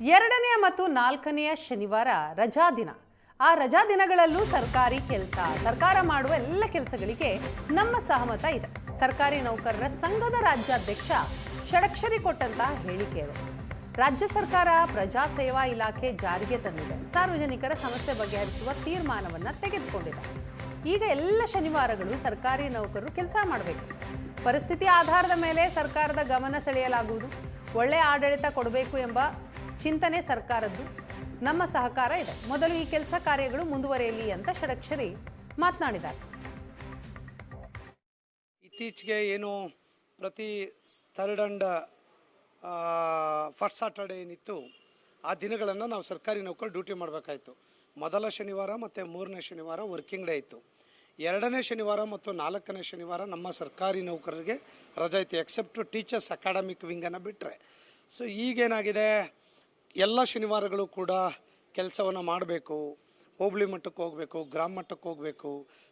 ಎರಡನೆಯ ಮತ್ತು ನಾಲ್ಕನೆಯ ಶನಿವಾರ ರಜಾ ದಿನ. ಆ ರಜಾ ದಿನಗಳಲ್ಲೂ ಸರ್ಕಾರಿ ಕೆಲಸ, ಸರ್ಕಾರ ಮಾಡುವ ಎಲ್ಲ ಕೆಲಸಗಳಿಗೆ ನಮ್ಮ ಸಹಮತ ಇದೆ. ಸರ್ಕಾರಿ ನೌಕರರ ಸಂಘದ ರಾಜ್ಯಾಧ್ಯಕ್ಷ ಷಡಕ್ಷರಿ ಕೊಟ್ಟಂತ ಹೇಳಿಕೆ ಇದೆ. ರಾಜ್ಯ ಸರ್ಕಾರ ಪ್ರಜಾ ಸೇವಾ ಇಲಾಖೆ ಜಾರಿಗೆ ತಂದಿದೆ. ಸಾರ್ವಜನಿಕರ ಸಮಸ್ಯೆ ಬಗೆಹರಿಸುವ ತೀರ್ಮಾನವನ್ನ ತೆಗೆದುಕೊಂಡಿದೆ. ಈಗ ಎಲ್ಲ ಶನಿವಾರಗಳು ಸರ್ಕಾರಿ ನೌಕರರು ಕೆಲಸ ಮಾಡಬೇಕು. ಪರಿಸ್ಥಿತಿ ಆಧಾರದ ಮೇಲೆ ಸರ್ಕಾರದ ಗಮನ ಸೆಳೆಯಲಾಗುವುದು. ಒಳ್ಳೆಯ ಆಡಳಿತ ಕೊಡಬೇಕು ಎಂಬ ಚಿಂತನೆ ಸರ್ಕಾರದ್ದು. ನಮ್ಮ ಸಹಕಾರ ಇದೆ. ಮೊದಲು ಈ ಕೆಲಸ ಕಾರ್ಯಗಳು ಮುಂದುವರಿಯಲಿ ಅಂತ ಷಡಕ್ಷರಿ ಮಾತನಾಡಿದ್ದಾರೆ. ಇತ್ತೀಚೆಗೆ ಏನು ಪ್ರತಿ ಥರ್ಡ್ ಅಂಡ್ ಫಸ್ಟ್ ಸಾಟರ್ಡೆ ಏನಿತ್ತು ಆ ದಿನಗಳನ್ನು ನಾವು ಸರ್ಕಾರಿ ನೌಕರು ಡ್ಯೂಟಿ ಮಾಡಬೇಕಾಯಿತು. ಮೊದಲ ಶನಿವಾರ ಮತ್ತು ಮೂರನೇ ಶನಿವಾರ ವರ್ಕಿಂಗ್ ಡೇ ಇತ್ತು. ಎರಡನೇ ಶನಿವಾರ ಮತ್ತು ನಾಲ್ಕನೇ ಶನಿವಾರ ನಮ್ಮ ಸರ್ಕಾರಿ ನೌಕರರಿಗೆ ರಜೆ ಇತ್ತು, ಎಕ್ಸೆಪ್ಟ್ ಟೀಚರ್ಸ್ ಅಕಾಡೆಮಿಕ್ ವಿಂಗನ್ನು ಬಿಟ್ಟರೆ. ಸೊ ಈಗೇನಾಗಿದೆ, ಎಲ್ಲ ಶನಿವಾರಗಳು ಕೂಡ ಕೆಲಸವನ್ನು ಮಾಡಬೇಕು. ಹೋಬಳಿ ಮಟ್ಟಕ್ಕೆ ಹೋಗಬೇಕು, ಗ್ರಾಮ ಮಟ್ಟಕ್ಕೆ ಹೋಗಬೇಕು,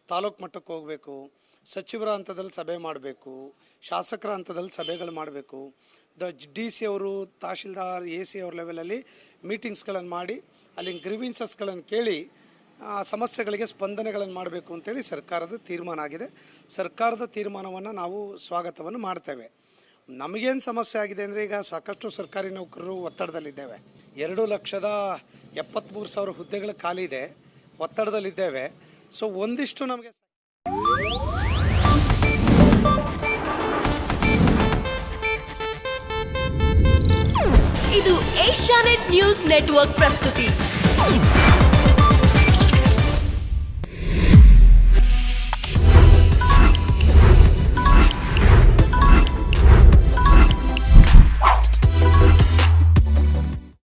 ತಾಲೂಕು ಮಟ್ಟಕ್ಕೆ ಹೋಗಬೇಕು, ಸಚಿವರ ಹಂತದಲ್ಲಿ ಸಭೆ ಮಾಡಬೇಕು, ಶಾಸಕರ ಹಂತದಲ್ಲಿ ಸಭೆಗಳು ಮಾಡಬೇಕು, DC ಅವರು, ತಹಶೀಲ್ದಾರ್, AC ಅವ್ರ ಲೆವೆಲಲ್ಲಿ ಮೀಟಿಂಗ್ಸ್ಗಳನ್ನು ಮಾಡಿ ಅಲ್ಲಿ ಗ್ರೀವೆನ್ಸಸ್ಗಳನ್ನು ಕೇಳಿ ಸಮಸ್ಯೆಗಳಿಗೆ ಸ್ಪಂದನೆಗಳನ್ನು ಮಾಡಬೇಕು ಅಂತೇಳಿ ಸರ್ಕಾರದ ತೀರ್ಮಾನ ಆಗಿದೆ. ಸರ್ಕಾರದ ತೀರ್ಮಾನವನ್ನು ನಾವು ಸ್ವಾಗತವನ್ನು ಮಾಡ್ತೇವೆ. ನಮಗೇನು ಸಮಸ್ಯೆ ಆಗಿದೆ ಅಂದರೆ, ಈಗ ಸಾಕಷ್ಟು ಸರ್ಕಾರಿ ನೌಕರರು ಒತ್ತಡದಲ್ಲಿದ್ದೇವೆ. 2,73,000 ಹುದ್ದೆಗಳು ಖಾಲಿ ಇದೆ, ಒತ್ತಡದಲ್ಲಿದ್ದೇವೆ. ಸೊ ಒಂದಿಷ್ಟು ನಮಗೆ ಇದು ಏಷ್ಯಾನೆಟ್ ನ್ಯೂಸ್ ನೆಟ್ವರ್ಕ್ ಪ್ರಸ್ತುತಿ.